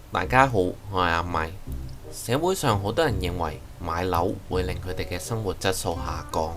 大家好，我係阿米。社會上好多人認為買樓會令佢哋嘅生活質素下降，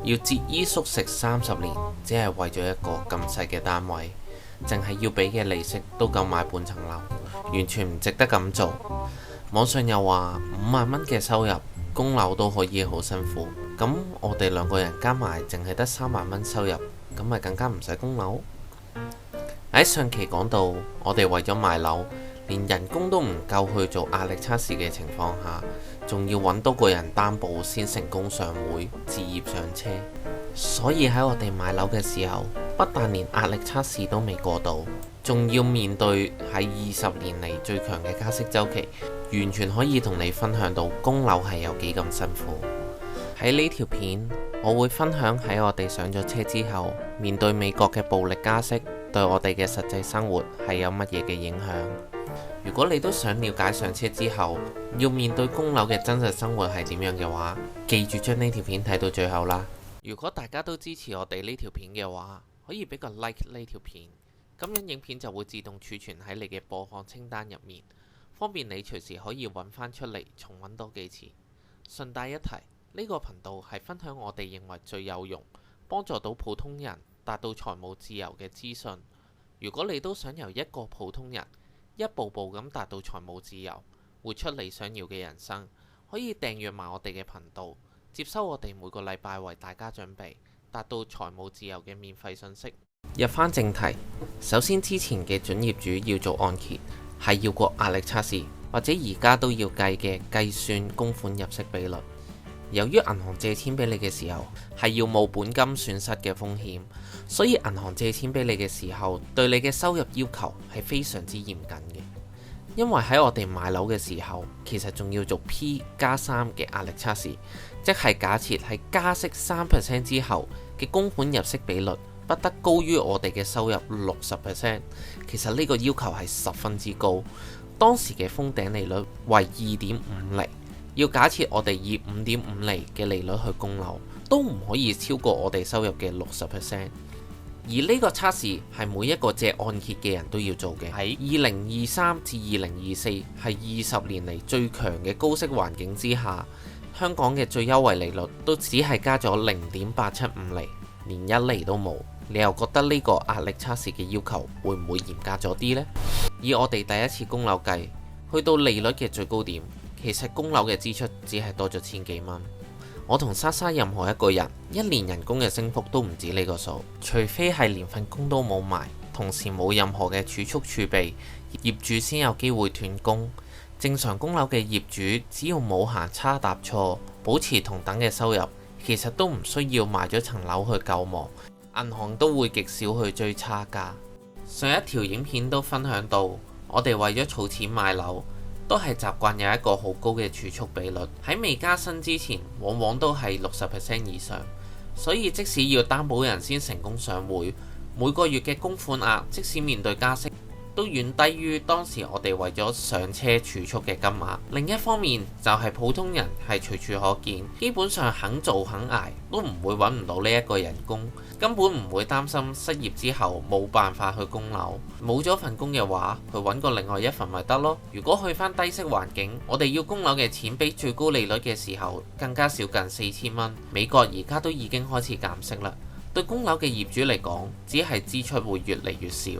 要節衣縮食30年，只係為咗一個咁細嘅單位，淨係要俾嘅利息都夠買半層樓，完全唔值得咁做。網上又話5萬蚊嘅收入供樓都可以好辛苦，咁我哋兩個人加埋淨係得3萬蚊收入，咁咪更加唔使供樓。喺上期講到，我哋為咗買樓，連人工都唔夠去做壓力測試嘅情況下，仲要揾多個人擔保先成功上會置業上車。所以喺我哋買樓嘅時候，不但連壓力測試都未過到，仲要面對喺20年嚟最強嘅加息週期，完全可以同你分享到供樓係有幾咁辛苦。喺呢條片，我會分享喺我哋上咗車之後，面對美國嘅暴力加息對我哋嘅實際生活係有乜嘢嘅影響。如果你都想了解上車之後要面對供樓嘅真實生活係點樣嘅話，記住將呢條片睇到最後啦。如果大家都支持我哋呢條片嘅話，可以俾個 like 呢條片，咁樣影片就會自動儲存喺你嘅播放清單入面，方便你隨時可以揾翻出嚟重溫多幾次。順帶一提，呢個頻道係分享我哋認為最有用、幫助到普通人達到財務自由嘅資訊。如果你都想由一個普通人一步步咁達到財務自由，活出你想要嘅人生，可以訂閱埋我哋嘅頻道，接收我哋每個禮拜為大家準備達到財務自由嘅免費信息。入返正題，首先之前嘅準業主要做按揭，係要過壓力測試，或者而家都要計嘅計算供款入息比率。由於銀行借錢俾你嘅時候係要冇本金損失嘅風險，所以銀行借錢俾你嘅時候，對你嘅收入要求係非常之嚴謹嘅。因為喺我哋買樓嘅時候，其實仲要做 P+3嘅壓力測試，即係假設係加息3% 之後嘅供款入息比率不得高於我哋嘅收入60%。其實呢個要求係十分之高，當時嘅封頂利率為2.5厘。要假設我哋以5.5厘嘅利率去供樓，都唔可以超過我哋收入嘅60%。而呢個測試係每一個借按揭嘅人都要做嘅。喺2023至2024係20年嚟最強嘅高息環境之下，香港嘅最優惠利率都只係加咗0.875厘，連1厘都冇。你又覺得呢個壓力測試嘅要求會唔會嚴格咗啲呢？以我哋第一次供樓計，去到利率嘅最高點，其實供樓嘅支出只係多咗千幾蚊。我同莎莎任何一個人一年人工嘅升幅都唔止呢個數，除非係連份工都冇埋，同時冇任何嘅儲蓄儲備，業主先有機會斷供。正常供樓嘅業主只要冇行差踏錯，保持同等嘅收入，其實都唔需要賣咗層樓去救亡，銀行都會極少去追差價。上一條影片都分享到，我哋為咗儲錢買樓，都係習慣有一個好高嘅儲蓄比率，喺未加薪之前，往往都係60% 以上。所以即使要擔保人先成功上會，每個月嘅供款額，即使面對加息，都遠低於當時我哋為咗上車儲蓄嘅金額。另一方面就係普通人係隨處可見，基本上肯做肯捱都唔會揾唔到呢一個人工，根本唔會擔心失業之後冇辦法去供樓。冇咗份工嘅話，去揾個另外一份咪得咯。如果去返低息環境，我哋要供樓嘅錢比最高利率嘅時候更加少近4000蚊。美國而家都已經開始減息啦，對供樓嘅業主嚟講，只係支出會越嚟越少。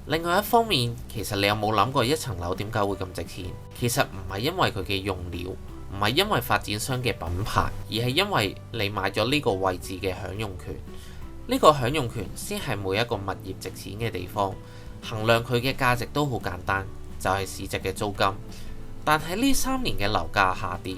另外一方面，其實你有冇諗過一層樓點解會咁值錢？其實唔係因為佢嘅用料，唔係因為發展商嘅品牌，而係因為你買咗呢個位置嘅享用權。呢個享用權先係每一個物業值錢嘅地方。衡量佢嘅價值都好簡單，就係市值嘅租金。但係呢3年嘅樓價下跌，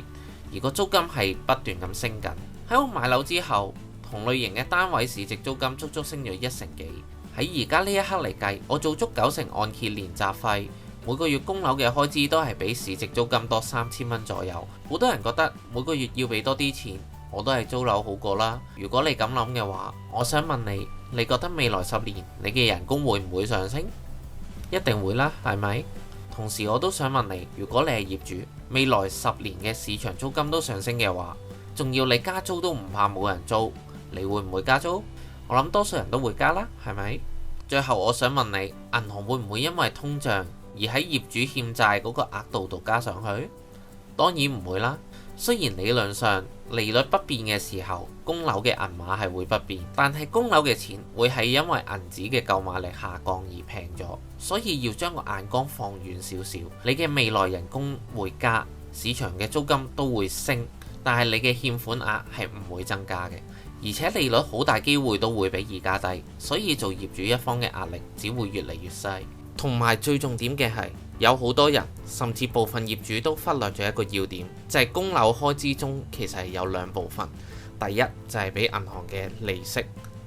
而個租金係不斷咁升緊。喺我買樓之後，同類型嘅單位市值租金足足升咗1成幾。喺而家呢一刻嚟計，我做足9成按揭連雜費，每個月供樓嘅開支都係比市值租金多3000蚊左右。好多人覺得每個月要俾多啲錢，我都係租樓好過啦。如果你咁諗嘅話，我想問你，你覺得未來10年你嘅人工會唔會上升？一定會啦，係咪？同時我都想問你，如果你係業主，未來10年嘅市場租金都上升嘅話，仲要你加租都唔怕冇人租，你會唔會加租？我諗多數人都會加啦，係咪？最後我想問你，銀行會唔會因為通脹而喺業主欠債嗰個額度加上去？當然唔會啦。雖然理論上利率不變嘅時候，供樓嘅銀碼係會不變，但係供樓嘅錢會係因為銀紙嘅購買力下降而平咗，所以要將個眼光放遠少少。你嘅未來人工會加，市場嘅租金都會升，但係你嘅欠款額係唔會增加嘅，而且利率好大機會都會比而家低，所以做業主一方嘅壓力只會越嚟越細。同埋最重點嘅係，有好多人甚至部分業主都忽略咗一個要點，就係供樓開支中其實係有兩部分，第一就係俾銀行嘅利息，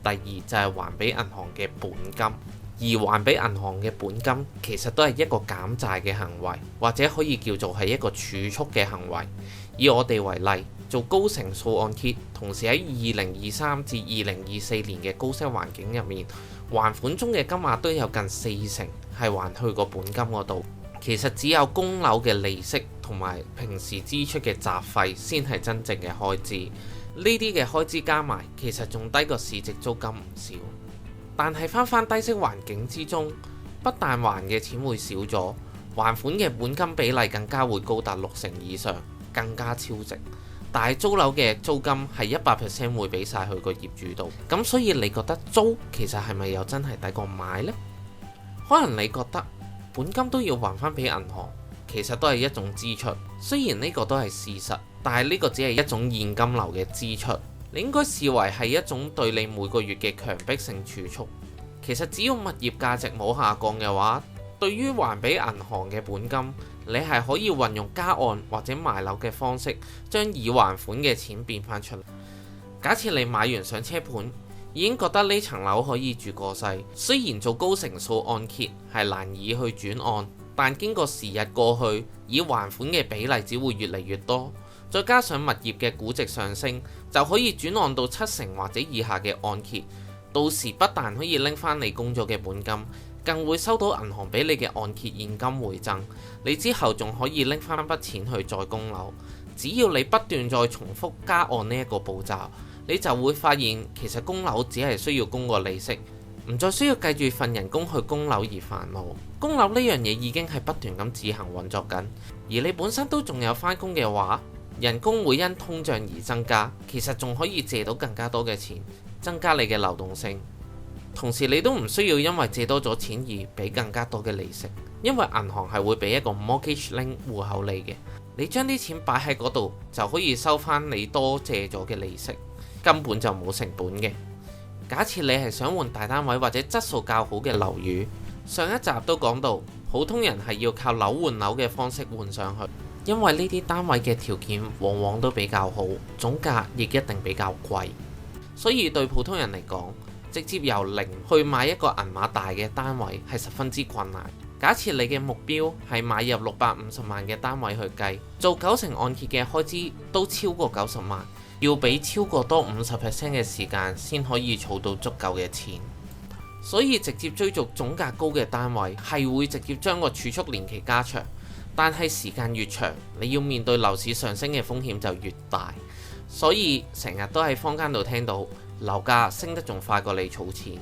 第二就係還俾銀行嘅本金。而還俾銀行嘅本金其實都係一個減債嘅行為，或者可以叫做係一個儲蓄嘅行為。以我哋為例，做高成數按揭，同時喺2023至2024年嘅高息環境入面，還款中嘅金額都有近40%係還去個本金嗰度。其實只有供樓嘅利息同埋平時支出嘅雜費先係真正嘅開支，呢啲嘅開支加埋其實仲低過市值租金唔少。但係翻低息環境之中，不但還嘅錢會少咗，還款嘅本金比例更加會高達60%以上，更加超值。但係租樓嘅租金係100%會俾晒去個業主度，咁所以你覺得租其實係咪又真係抵過買呢？可能你覺得本金都要還翻俾銀行，其實都係一種支出。雖然呢個都係事實，但係呢個只係一種現金流嘅支出，你應該視為係一種對你每個月嘅強迫性儲蓄。其實只要物業價值冇下降嘅話，對於還俾銀行嘅本金，你係可以運用加按或者賣樓嘅方式，將已還款嘅錢變翻出嚟。假設你買完上車盤，已經覺得呢層樓可以住過世，雖然做高成數按揭係難以去轉按，但經過時日過去，已還款嘅比例只會越嚟越多，再加上物業嘅估值上升，就可以轉按到70%或者以下嘅按揭。到時不但可以拎翻你供咗嘅本金，更會收到銀行俾你嘅按揭現金回贈。你之後仲可以拎翻筆錢去再供樓。只要你不斷再重複加按呢一個步驟，你就會發現其實供樓只係需要供個利息，唔再需要計住份人工去供樓而煩惱。供樓呢樣嘢已經係不斷咁自行運作緊，而你本身都仲有返工嘅話，人工會因通脹而增加，其實仲可以借到更加多嘅錢，增加你嘅流動性。同時你都唔需要因為借多咗錢而俾更加多嘅利息，因為銀行係會俾一個 mortgage link 戶口你嘅，你將啲錢擺喺嗰度就可以收翻你多借咗嘅利息，根本就冇成本嘅。假設你係想換大單位或者質素較好嘅樓宇，上一集都講到，普通人係要靠樓換樓嘅方式換上去，因為呢啲單位嘅條件往往都比較好，總價亦一定比較貴，所以對普通人嚟講，直接由零去買一個銀碼大嘅單位係十分之困難。假設你嘅目標係買入650萬嘅單位去計，做90%按揭嘅開支都超過90萬，要俾超過多50% 嘅時間先可以儲到足夠嘅錢。所以直接追逐總價高嘅單位係會直接將個儲蓄年期加長，但係時間越長，你要面對樓市上升嘅風險就越大。所以成日都喺坊間度聽到樓價升得仲快過你儲錢，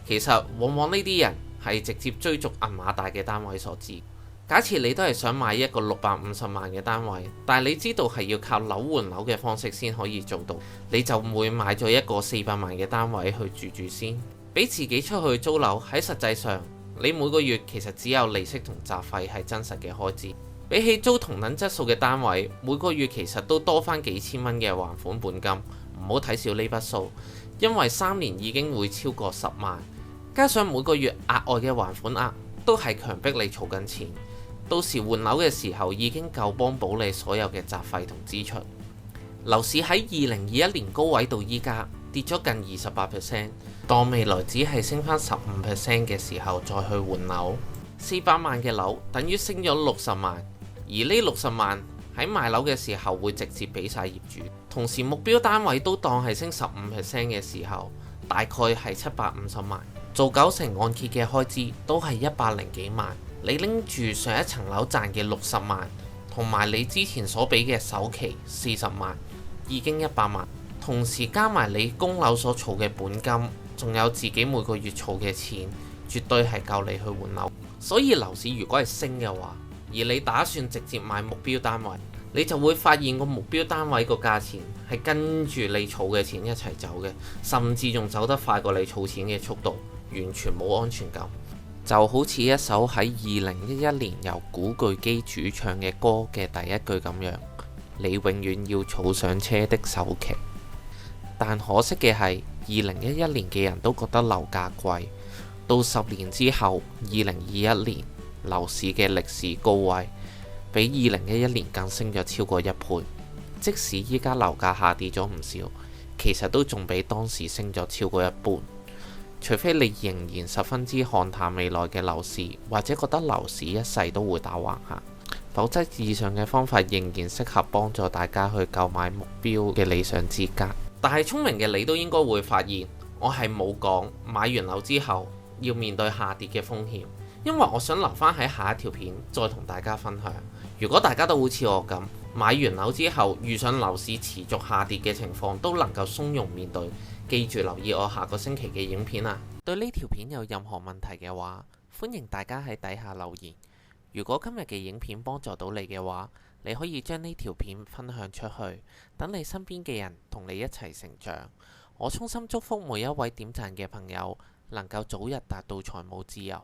其實往往呢啲人係直接追逐銀碼大嘅單位所致。假設你都係想買一個650萬嘅單位，但係你知道係要靠樓換樓嘅方式先可以做到，你就唔會買咗一個400萬嘅單位去住先，俾自己出去租樓。喺實際上，你每個月其實只有利息同雜費係真實嘅開支，比起租同等質素嘅單位，每個月其實都多翻幾千蚊嘅還款本金。唔好睇少呢筆數，因為3年已經會超過10萬，加上每個月額外嘅還款額都係強迫你儲緊錢，到時換樓嘅時候已經夠幫補你所有嘅雜費同支出。樓市喺2021年高位到依家跌咗近28%，當未來只係升翻15% 嘅時候再去換樓，400萬嘅樓等於升咗60萬，而呢60萬喺賣樓嘅時候會直接俾晒業主。同時目標單位都當係升15% 嘅時候，大概係750萬。做90%按揭嘅開支都係100幾萬，你拎住上一層樓賺嘅60萬，同埋你之前所俾嘅首期40萬，已經100萬。同時加埋你供樓所儲嘅本金，仲有自己每個月儲嘅錢，絕對係夠你去換樓。所以樓市如果係升嘅話，而你打算直接買目標單位，你就會發現個目標單位個價錢係跟住你儲嘅錢一齊走嘅，甚至仲走得快過你儲錢嘅速度，完全冇安全感。就好似一首喺2011年由古巨基主唱嘅歌嘅第一句咁樣，你永遠要儲上車的首期。但可惜嘅係，2011年嘅人都覺得樓價貴，到10年之後，2021年樓市嘅歷史高位，比2011年更升咗超過1倍。即使依家樓價下跌咗唔少，其實都仲比當時升咗超過一半。除非你仍然十分之看淡未來嘅樓市，或者覺得樓市一世都會打橫行，否則以上嘅方法仍然適合幫助大家去購買目標嘅理想資格。但係聰明嘅你都應該會發現，我係冇講買完樓之後要面對下跌嘅風險，因為我想留翻喺下一條片再同大家分享。如果大家都好似我咁，買完樓之後遇上樓市持續下跌嘅情況，都能夠從容面對，記住留意我下個星期嘅影片啊！對呢條片有任何問題嘅話，歡迎大家喺底下留言。如果今日嘅影片幫助到你嘅話，你可以將呢條片分享出去，等你身邊嘅人同你一齊成長。我衷心祝福每一位點讚嘅朋友能夠早日達到財務自由。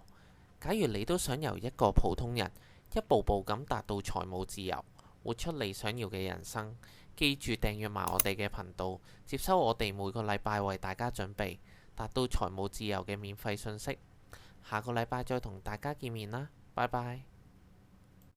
假如你都想由一個普通人一步步咁達到財務自由，活出你想要嘅人生，記住訂閱埋我哋嘅頻道，接收我哋每個禮拜為大家準備達到財務自由嘅免費信息。下個禮拜再同大家見面啦，拜拜。